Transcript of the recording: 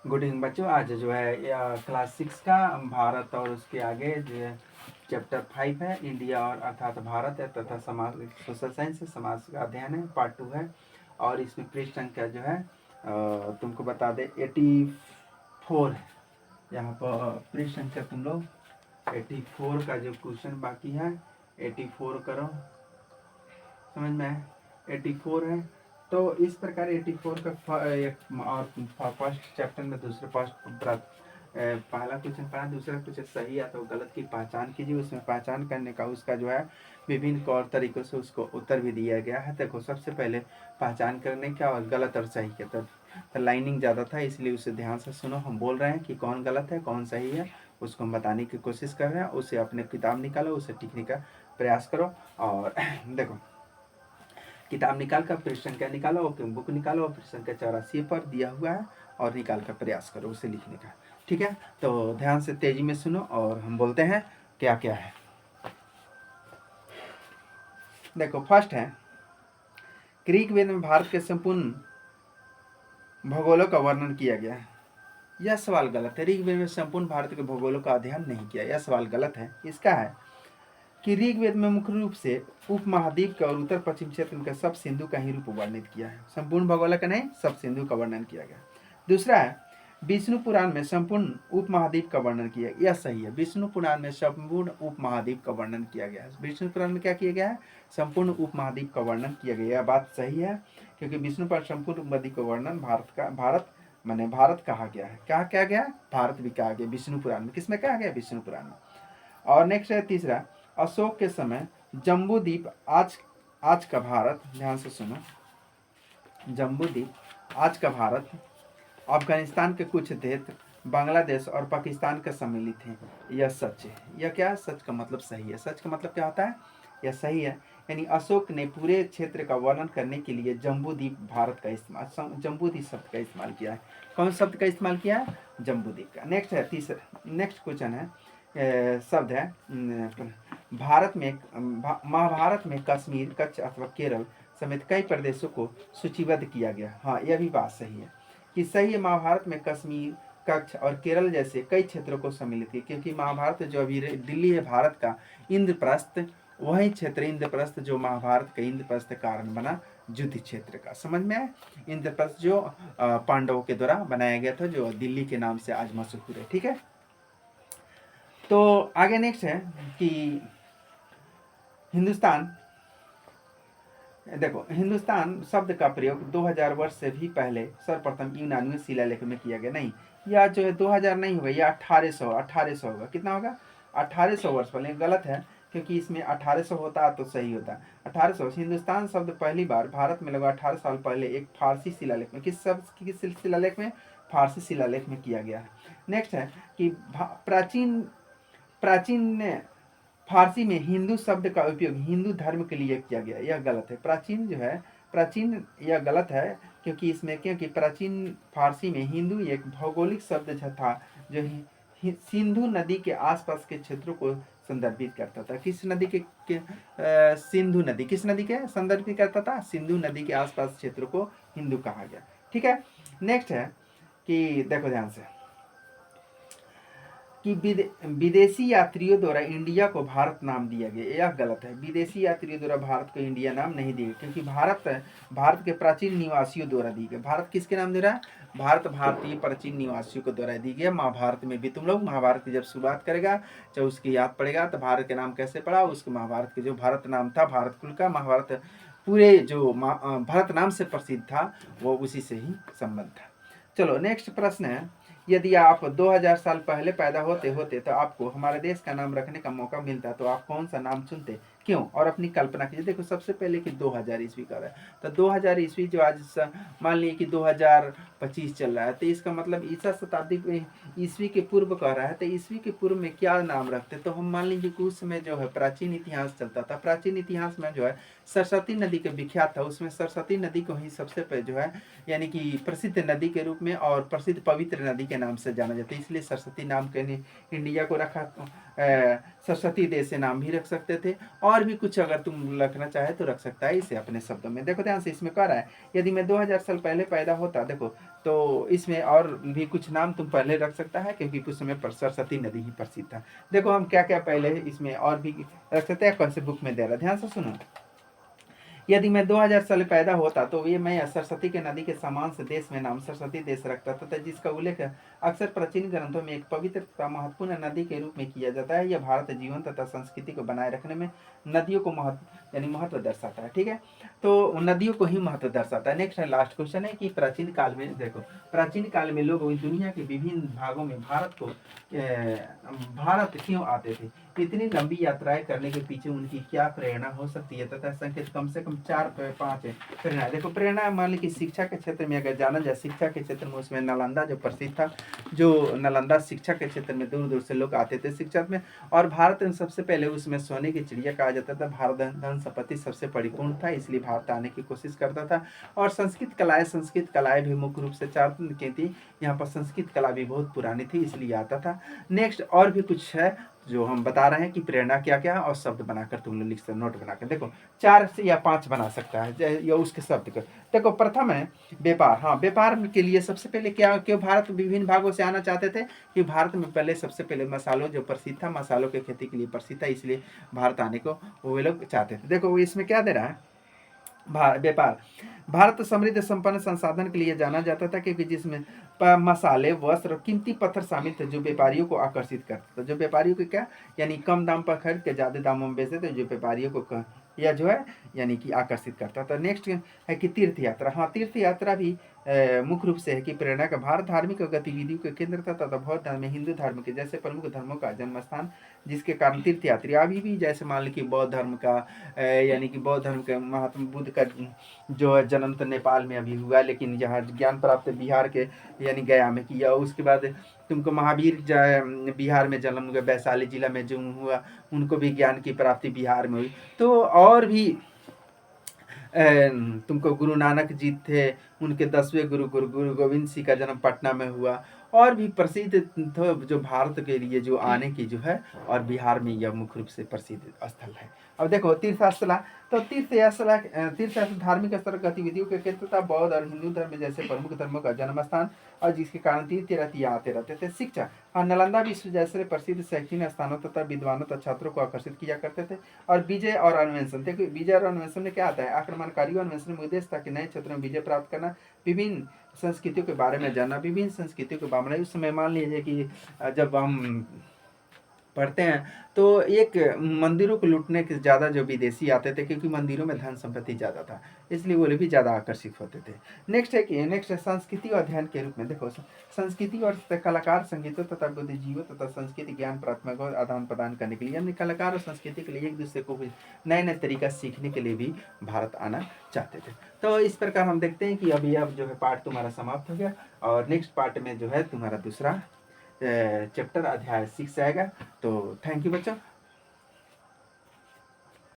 Good evening बच्चों। आज जो है क्लास 6 का भारत और उसके आगे जो है चैप्टर 5 है, इंडिया और अर्थात भारत है तथा समाज, सोशल साइंस है, समाज का अध्ययन है, पार्ट 2 है। और इसमें पृष्ठ संख्या जो है तुमको बता दे 84 है। यहाँ पर पृष्ठ संख्या तुम लोग 84 का जो क्वेश्चन बाकी है 84 करो, समझ में आए? 84 है। तो इस प्रकार 84 का और फर्स्ट चैप्टर में दूसरे पहला क्वेश्चन पढ़ा, दूसरा क्वेश्चन सही या तो गलत की पहचान कीजिए। उसमें पहचान करने का उसका जो है विभिन्न तौर तरीकों से उसको उत्तर भी दिया गया है। देखो, सबसे पहले पहचान करने का और गलत और सही के तो लाइनिंग ज़्यादा था, इसलिए उसे ध्यान से सुनो। हम बोल रहे हैं कि कौन गलत है कौन सही है, उसको हम बताने की कोशिश कर रहे हैं। उसे अपने किताब निकालो, उसे टिकने का प्रयास करो। और देखो, किताब निकाल कर पृष्ठ संख्या निकालो, ओके, बुक निकालो, पृष्ठ संख्या 84 पर दिया हुआ है और निकाल कर प्रयास करो उसे लिखने का। ठीक है, तो ध्यान से तेजी में सुनो और हम बोलते हैं क्या क्या है। देखो, फर्स्ट है ग्रीक वेद में भारत के संपूर्ण भूगोलों का वर्णन किया गया है। यह सवाल गलत है। ऋग्वेद में संपूर्ण भारत के भूगोलों का अध्ययन नहीं किया, यह सवाल गलत है। इसका है कि ऋग्वेद में मुख्य रूप से उपमहाद्वीप के और उत्तर पश्चिम क्षेत्र में सब सिंधु का ही रूप वर्णित किया है, संपूर्ण भूगोल का नहीं, सब सिंधु का वर्णन किया गया। दूसरा है विष्णु पुराण में संपूर्ण उपमहाद्वीप का वर्णन किया, यह सही है। विष्णु पुराण में संपूर्ण उपमहाद्वीप का वर्णन किया गया है। विष्णु पुराण में क्या किया गया है? संपूर्ण उपमहाद्वीप का वर्णन किया गया। यह बात सही है, क्योंकि विष्णु पुराण संपूर्ण उपमहाद्वीप का वर्णन भारत कहा गया है। कहा क्या गया? भारत भी कहा गया विष्णु पुराण में। किसमें कहा गया? विष्णु पुराण में। और नेक्स्ट है तीसरा, अशोक के समय जम्बूद्वीप आज का भारत, ध्यान से सुनो, जम्बूद्वीप आज का भारत, अफगानिस्तान के कुछ क्षेत्र, बांग्लादेश और पाकिस्तान का सम्मिलित है। यह सच है। यह क्या? सच का मतलब सही है। सच का मतलब क्या होता है? यह सही है। यानी अशोक ने पूरे क्षेत्र का वर्णन करने के लिए जम्बूद्वीप भारत का इस्तेमाल, जम्बूद्वीप शब्द का इस्तेमाल किया है। कौन शब्द का इस्तेमाल किया है? जम्बूद्वीप का। नेक्स्ट है तीसरा, नेक्स्ट क्वेश्चन है शब्द है भारत में, महाभारत में कश्मीर, कच्छ अथवा केरल समेत कई प्रदेशों को सूचीबद्ध किया गया। हाँ, यह भी बात सही है कि सही है। महाभारत में कश्मीर, कच्छ और केरल जैसे कई क्षेत्रों को सम्मिलित किया, क्योंकि महाभारत जो अभी दिल्ली है भारत का इंद्रप्रस्थ, वही क्षेत्र इंद्रप्रस्थ जो महाभारत का इंद्रप्रस्थ कारण बना, युद्ध क्षेत्र का। समझ में आए? इंद्रप्रस्थ जो पांडवों के द्वारा बनाया गया था, जो दिल्ली के नाम से आज मशहूर है। ठीक है, तो आगे नेक्स्ट है कि हिंदुस्तान, देखो, हिंदुस्तान शब्द का प्रयोग 2000 वर्ष से भी पहले सर्वप्रथम यूनानी शिलालेख में किया गया। नहीं, यह जो है 2000 नहीं होगा, यह 1800 होगा। कितना होगा? 1800 वर्ष पहले। गलत है, क्योंकि इसमें 1800 होता तो सही होता। 1800। हिंदुस्तान शब्द पहली बार भारत में लगभग 18 साल पहले एक फारसी शिलालेख में, किस शिलालेख में? फारसी शिलालेख में किया गया है। नेक्स्ट है कि प्राचीन फारसी में हिंदू शब्द का उपयोग हिंदू धर्म के लिए किया गया। यह गलत है। प्राचीन जो है, प्राचीन, यह गलत है, क्योंकि प्राचीन फारसी में हिंदू एक भौगोलिक शब्द था जो सिंधु नदी के आसपास के क्षेत्रों को संदर्भित करता था। किस नदी के सिंधु नदी, किस नदी के संदर्भित करता था? सिंधु नदी के आसपास क्षेत्रों को हिंदू कहा गया। ठीक है, नेक्स्ट है कि देखो ध्यान से कि विदेशी यात्रियों द्वारा इंडिया को भारत नाम दिया गया। यह गलत है। विदेशी यात्रियों द्वारा भारत को इंडिया नाम नहीं दिया, क्योंकि भारत के प्राचीन निवासियों द्वारा दी गई। भारत किसके नाम दे रहा है? भारत भारतीय प्राचीन निवासियों को द्वारा दी गई। महाभारत में भी तुम लोग, महाभारत की जब शुरुआत करेगा, जब उसकी याद पड़ेगा, तो भारत के नाम कैसे पड़ा? उसके महाभारत के जो भारत नाम था, भारत कुल का, महाभारत पूरे जो भारत नाम से प्रसिद्ध था, वो उसी से ही संबंध था। चलो, नेक्स्ट प्रश्न है, यदि आप 2000 साल पहले पैदा होते तो आपको हमारे देश का नाम रखने का मौका मिलता, तो आप कौन सा नाम चुनते, क्यों? और अपनी कल्पना कीजिए। देखो, सबसे पहले कि 2000 ईस्वी का है, तो 2000 ईस्वी जो आज मान लीजिए कि 2025 चल रहा है, तो इसका मतलब ईसा शताब्दी ईस्वी के पूर्व कह रहा है, तो ईस्वी के पूर्व में क्या नाम रखते? तो हम मान लीजिए कि उस समय जो है प्राचीन इतिहास चलता था। प्राचीन इतिहास में जो है सरस्वती नदी के विख्यात था, उसमें सरस्वती नदी को ही सबसे जो है यानी कि प्रसिद्ध नदी के रूप में और प्रसिद्ध पवित्र नदी के नाम से जाना जाता है, इसलिए सरस्वती नाम के इंडिया को रखा। सरस्वती देश से नाम भी रख सकते थे, और भी कुछ अगर तुम रखना चाहे तो रख सकता है इसे अपने शब्दों में। देखो ध्यान से, इसमें कह रहा है यदि मैं 2000 साल पहले पैदा होता, देखो तो इसमें और भी कुछ नाम तुम पहले रख सकता है, क्योंकि कुछ समय पर सरस्वती नदी ही प्रसिद्ध था। देखो हम क्या क्या पहले इसमें और भी रख सकते हैं, कौन से बुक में दे रहा है, ध्यान से सुनो। यदि मैं 2000 साल पैदा होता तो ये मैं सरस्वती के नदी के समान से देश में नाम सरस्वती देश रखता था, जिसका उल्लेख अक्सर प्राचीन ग्रंथों में एक पवित्र तथा महत्वपूर्ण नदी के रूप में किया जाता है। यह भारत जीवन तथा संस्कृति को बनाए रखने में नदियों को महत्व दर्शाता है। ठीक है, तो नदियों को ही महत्व दर्शाता है। नेक्स्ट है, लास्ट क्वेश्चन है कि प्राचीन काल में, देखो प्राचीन काल में लोग दुनिया के विभिन्न भागों में भारत क्यों आते थे, इतनी लंबी यात्राएं करने के पीछे उनकी क्या प्रेरणा हो सकती है, तथा संकेत कम से कम 4-5 है प्रेरणा। देखो प्रेरणा मान ली कि शिक्षा के क्षेत्र में अगर जाना जाए, शिक्षा के क्षेत्र में उसमें नालंदा जो प्रसिद्ध था, जो नालंदा शिक्षा के क्षेत्र में दूर दूर से लोग आते थे शिक्षा में, और भारत में सबसे पहले उसमें सोने की चिड़िया कहा जाता था। भारत धन संपत्ति सबसे परिपूर्ण था, इसलिए भारत आने की कोशिश करता था। और संस्कृत कलाएं भी मुख्य रूप से 4 की थी, यहाँ पर संस्कृत कला भी बहुत पुरानी थी इसलिए आता था। नेक्स्ट और भी कुछ है जो हम बता रहे हैं कि प्रेरणा क्या क्या है, और शब्द बनाकर तुम लोग लिख सकते, नोट बनाकर। देखो 4 से या 5 बना सकता है या उसके शब्द को। देखो प्रथम है व्यापार। हाँ, व्यापार के लिए सबसे पहले क्या क्यों भारत विभिन्न भागों से आना चाहते थे, कि भारत में पहले सबसे पहले मसालों जो प्रसिद्ध था, मसालों की खेती के लिए प्रसिद्ध था, इसलिए भारत आने को वो लोग चाहते थे। देखो इसमें क्या दे रहा है, व्यापार। भारत समृद्ध संपन्न संसाधन के लिए जाना जाता था, क्योंकि जिसमें मसाले, वस्त्र और कीमती पत्थर शामिल थे, जो व्यापारियों को आकर्षित करता था। जो व्यापारियों को क्या यानी कम दाम पर खरीद के ज्यादा दामों में बेचते थे, जो व्यापारियों को या जो है यानी कि आकर्षित करता था। नेक्स्ट है कि तीर्थ यात्रा। हाँ, तीर्थ यात्रा भी मुख्य रूप से है कि प्रेरणा का। भारत धार्मिक गतिविधियों के केंद्र था तथा बौद्ध धर्म में हिंदू धर्म के जैसे प्रमुख धर्मों का जन्म स्थान, जिसके कारण तीर्थ यात्री अभी भी जैसे मान लीजिए बौद्ध धर्म का यानी कि बौद्ध धर्म के महात्मा बुद्ध का जो है जन्म तो नेपाल में अभी हुआ, लेकिन यहाँ ज्ञान प्राप्त बिहार के यानी गया में किया। उसके बाद तुमको महावीर बिहार में जन्म हुआ, वैशाली जिला में जो हुआ, उनको भी ज्ञान की प्राप्ति बिहार में हुई। तो और भी तुमको गुरु नानक जी थे, उनके 10वें गुरु गोविंद सिंह का जन्म पटना में हुआ। और भी प्रसिद्ध जो भारत के लिए जो आने की जो है, और बिहार में यह मुख्य रूप से प्रसिद्ध स्थल है। अब देखो तीर्थस्थला, तो तीर्थस्थल धार्मिक स्थल गतिविधियों के केंद्र था, बौद्ध और हिंदू धर्म जैसे प्रमुख धर्मों का जन्म स्थान, और जिसके कारण तीर्थयात्री आते रहते थे। शिक्षा, हाँ, नालंदा विश्व जैसे प्रसिद्ध शैक्षणिक स्थानों तथा विद्वानों तथा छात्रों को आकर्षित किया करते थे। और विजय और अन्वेषण, देखो विजय और अन्वेषण में क्या आता है, आक्रमणकारी अन्वेषण में उद्देश्य था कि नए क्षेत्रों में विजय प्राप्त करना, विभिन्न संस्कृतियों के बारे में जानना, विभिन्न संस्कृतियों के बारे में। उस समय मान लीजिए कि जब हम पढ़ते हैं तो एक मंदिरों को लूटने के ज़्यादा जो विदेशी आते थे, क्योंकि मंदिरों में धन संपत्ति ज़्यादा था, इसलिए वो लोग भी ज़्यादा आकर्षित होते थे। नेक्स्ट है संस्कृति और अध्ययन के रूप में। देखो संस्कृति और कलाकार संगीतों तथा बुद्धिजीवों तथा संस्कृति ज्ञान प्राथमिक आदान प्रदान करने के लिए, यानी कलाकार और संस्कृति के लिए एक दूसरे को भी नए नए तरीका सीखने के लिए भी भारत आना चाहते थे। तो इस प्रकार हम देखते हैं कि अभी अब जो है पार्ट तुम्हारा समाप्त हो गया, और नेक्स्ट पार्ट में जो है तुम्हारा दूसरा चैप्टर अध्याय 6 आएगा। तो थैंक यू बच्चों।